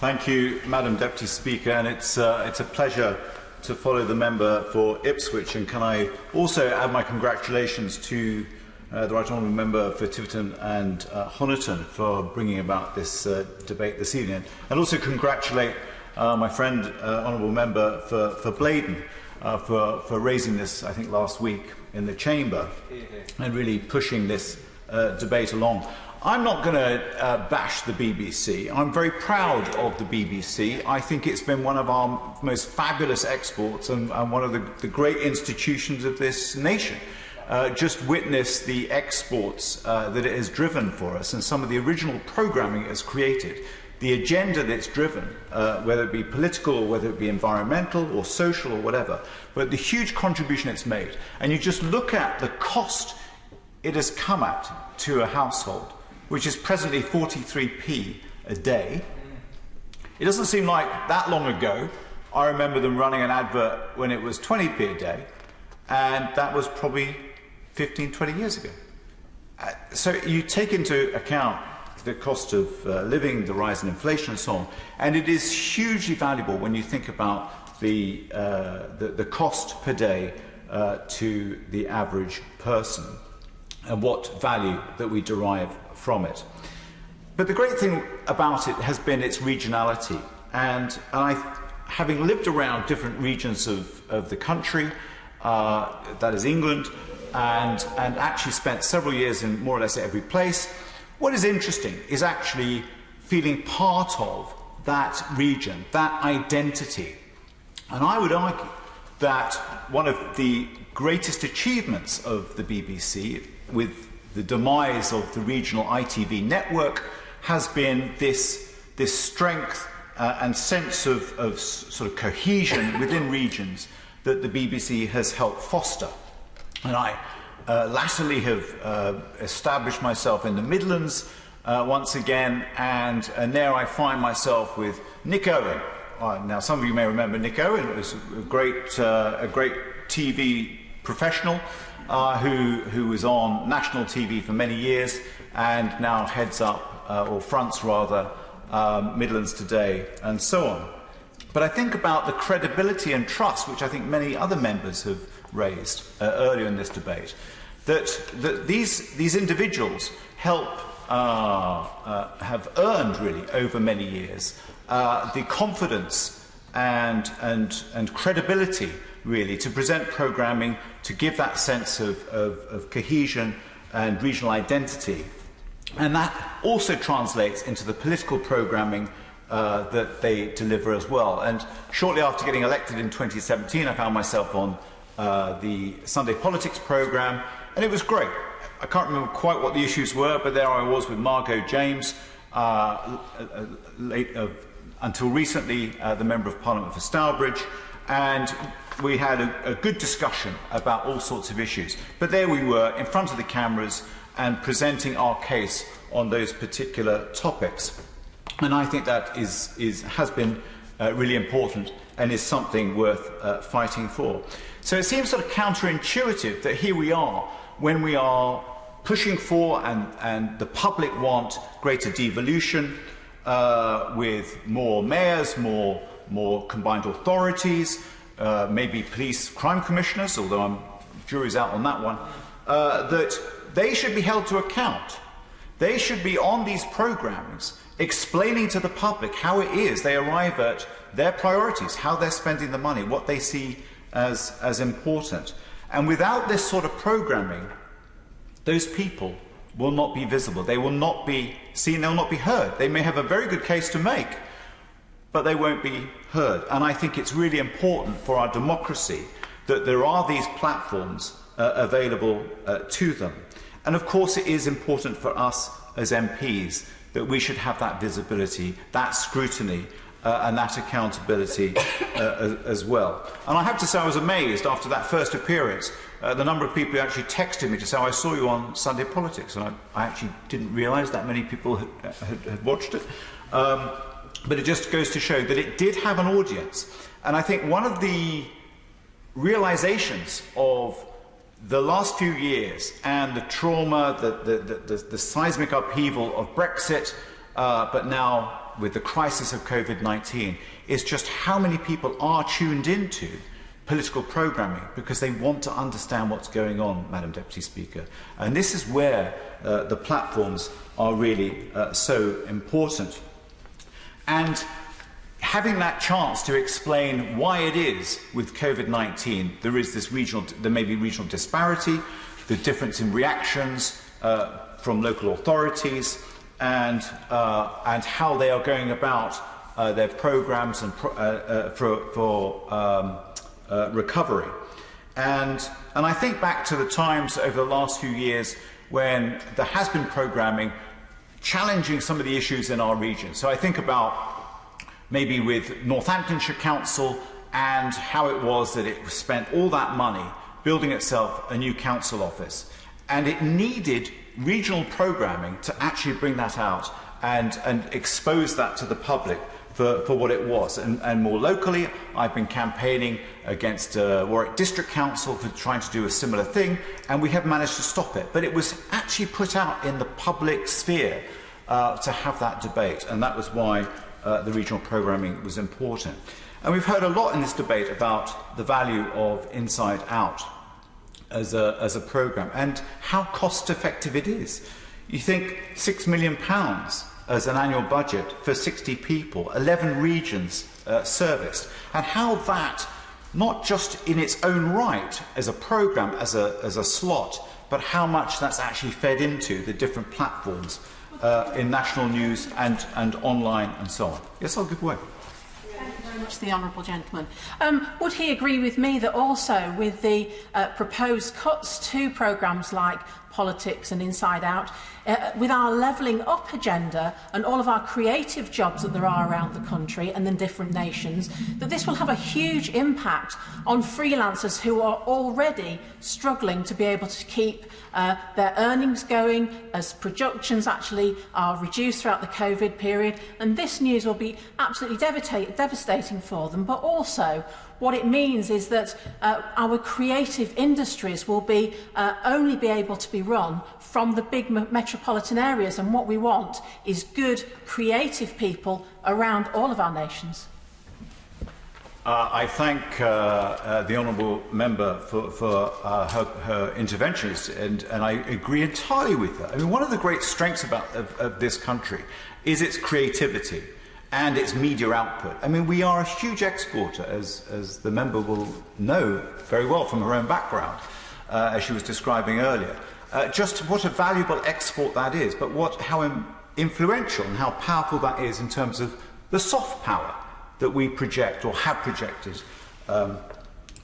Thank you, Madam Deputy Speaker, and it's a pleasure to follow the member for Ipswich. And can I also add my congratulations to the Right Honourable Member for Tiverton and Honiton for bringing about this debate this evening, and also congratulate my friend, Honourable Member for Blaydon, for raising this, I think, last week in the Chamber and really pushing this debate along. I'm not going to bash the BBC. I'm very proud of the BBC. I think it's been one of our most fabulous exports and one of the great institutions of this nation. Just witness the exports that it has driven for us and some of the original programming it has created, the agenda that it's driven, whether it be political or whether it be environmental or social or whatever, but the huge contribution it's made. And you just look at the cost it has come at to a household, which is presently 43p a day. It doesn't seem like that long ago. I remember them running an advert when it was 20p a day, and that was probably 15, 20 years ago. So you take into account the cost of living, the rise in inflation and so on, and it is hugely valuable when you think about the cost per day to the average person and what value that we derive from it. But the great thing about it has been its regionality, and having lived around different regions of the country, that is England, and actually spent several years in more or less every place, what is interesting is actually feeling part of that region, that identity. And I would argue that one of the greatest achievements of the BBC, with the demise of the regional ITV network, has been this strength and sense of sort of cohesion within regions that the BBC has helped foster. And I latterly have established myself in the Midlands once again, and there I find myself with Nick Owen. Now, some of you may remember Nick Owen. Was a great TV professional who was on national TV for many years and now heads up, or fronts rather, Midlands Today and so on. But I think about the credibility and trust, which I think many other members have raised earlier in this debate, that these individuals help have earned really over many years the confidence and credibility really to present programming, to give that sense of cohesion and regional identity. And that also translates into the political programming that they deliver as well. And shortly after getting elected in 2017, I found myself on the Sunday Politics programme, and it was great. I can't remember quite what the issues were, but there I was with Margot James, until recently the Member of Parliament for Stourbridge, and we had a good discussion about all sorts of issues. But there we were in front of the cameras and presenting our case on those particular topics. And I think that has been really important and is something worth fighting for. So it seems sort of counterintuitive that here we are, when we are pushing for and the public want greater devolution, with more mayors, more combined authorities, maybe police crime commissioners, although jury's out on that one, that they should be held to account. They should be on these programmes explaining to the public how it is they arrive at their priorities, how they're spending the money, what they see as important. And without this sort of programming, those people will not be visible. They will not be seen, they will not be heard. They may have a very good case to make, but they won't be heard. And I think it's really important for our democracy that there are these platforms available to them. And of course it is important for us as MPs that we should have that visibility, that scrutiny, and that accountability as well. And I have to say I was amazed after that first appearance, the number of people who actually texted me to say, "I saw you on Sunday Politics," and I actually didn't realise that many people had watched it. But it just goes to show that it did have an audience. And I think one of the realisations of the last few years and the trauma, the seismic upheaval of Brexit, but now with the crisis of COVID-19 is just how many people are tuned into political programming because they want to understand what's going on, Madam Deputy Speaker. And this is where the platforms are really so important. And having that chance to explain why it is with COVID-19 there may be regional disparity, the difference in reactions from local authorities, and how they are going about their programmes and for recovery. And I think back to the times over the last few years when there has been programming challenging some of the issues in our region. So I think about maybe with Northamptonshire Council and how it was that it spent all that money building itself a new council office. And it needed regional programming to actually bring that out and expose that to the public for what it was. And more locally, I've been campaigning against Warwick District Council for trying to do a similar thing, and we have managed to stop it. But it was actually put out in the public sphere to have that debate, and that was why the regional programming was important. And we've heard a lot in this debate about the value of Inside Out as a programme and how cost effective it is. You think £6 million as an annual budget for 60 people, 11 regions serviced, and how that, not just in its own right as a programme, as a slot, but how much that's actually fed into the different platforms in national news and online and so on. Yes, I'll give way. Thank you very much, the honourable gentleman. Would he agree with me that also with the proposed cuts to programmes like Politics and Inside Out, with our levelling up agenda and all of our creative jobs that there are around the country and in different nations, that this will have a huge impact on freelancers who are already struggling to be able to keep their earnings going as productions actually are reduced throughout the COVID period. And this news will be absolutely devastating for them, but also what it means is that our creative industries will be only be able to be run from the big metropolitan areas, and what we want is good creative people around all of our nations. I thank the honourable member for her interventions, and I agree entirely with her. I mean, one of the great strengths of this country is its creativity and its media output. I mean, we are a huge exporter, as the member will know very well from her own background, as she was describing earlier. Just what a valuable export that is, but how influential and how powerful that is in terms of the soft power that we project or have projected,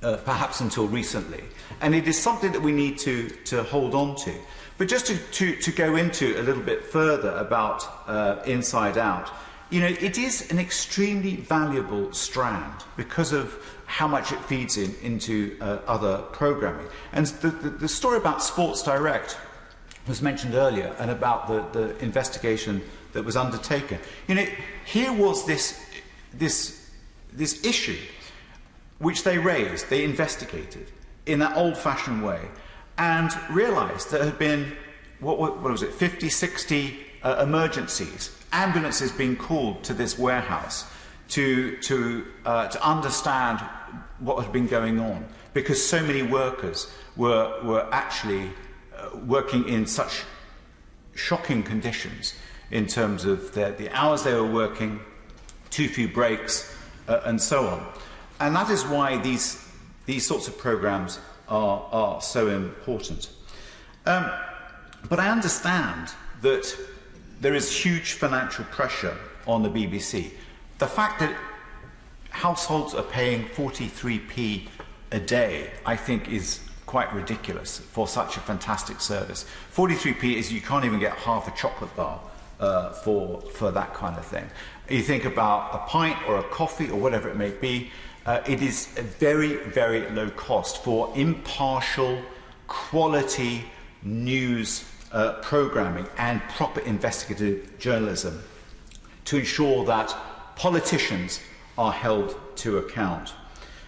perhaps until recently. And it is something that we need to hold on to. But just to go into a little bit further about Inside Out, you know, it is an extremely valuable strand because of how much it feeds into other programming. And the story about Sports Direct was mentioned earlier, and about the investigation that was undertaken. You know, here was this issue which they raised, they investigated in that old-fashioned way, and realised there had been, what was it, 50, 60 emergencies, ambulances being called to this warehouse to understand what had been going on, because so many workers were actually working in such shocking conditions in terms of the hours they were working, too few breaks, and so on. And that is why these sorts of programmes are so important. But I understand that there is huge financial pressure on the BBC. The fact that households are paying 43p a day, I think, is quite ridiculous for such a fantastic service. 43p is, you can't even get half a chocolate bar for that kind of thing. You think about a pint or a coffee or whatever it may be, it is a very, very low cost for impartial, quality news programming and proper investigative journalism to ensure that politicians are held to account.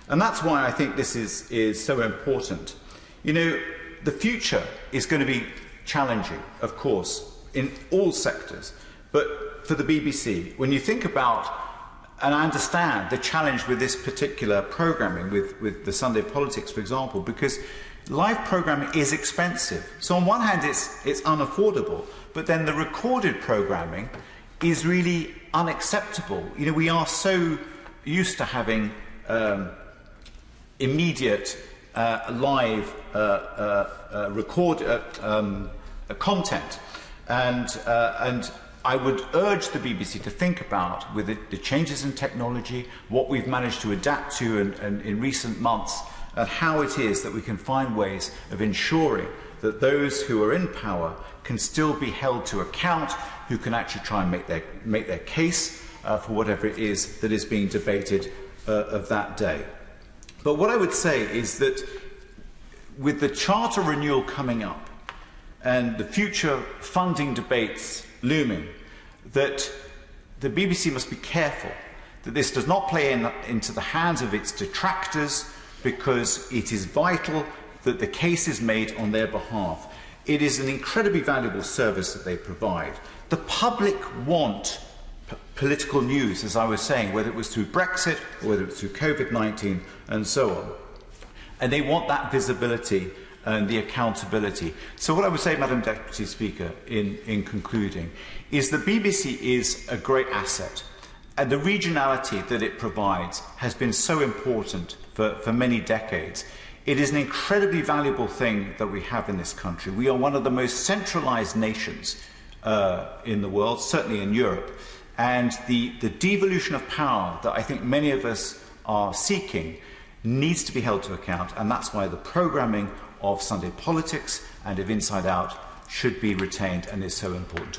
And that's why I think this is so important. You know, the future is going to be challenging, of course, in all sectors, But for the BBC, when you think about, and I understand the challenge with this particular programming, with the Sunday Politics, for example, because live programming is expensive. So on one hand, it's unaffordable, but then the recorded programming is really unacceptable. You know, we are so used to having immediate live content, and I would urge the BBC to think about, with the changes in technology, what we've managed to adapt to in recent months, and how it is that we can find ways of ensuring that those who are in power can still be held to account, who can actually try and make their case for whatever it is that is being debated of that day. But what I would say is that with the Charter renewal coming up and the future funding debates looming, that the BBC must be careful that this does not play into the hands of its detractors, because it is vital that the case is made on their behalf. It is an incredibly valuable service that they provide. The public want political news, as I was saying, whether it was through Brexit or whether it's through COVID-19 and so on. And they want that visibility and the accountability. So what I would say, Madam Deputy Speaker, in concluding, is the BBC is a great asset. And the regionality that it provides has been so important for many decades. It is an incredibly valuable thing that we have in this country. We are one of the most centralised nations in the world, certainly in Europe. And the devolution of power that I think many of us are seeking needs to be held to account, and that's why the programming of Sunday Politics and of Inside Out should be retained and is so important.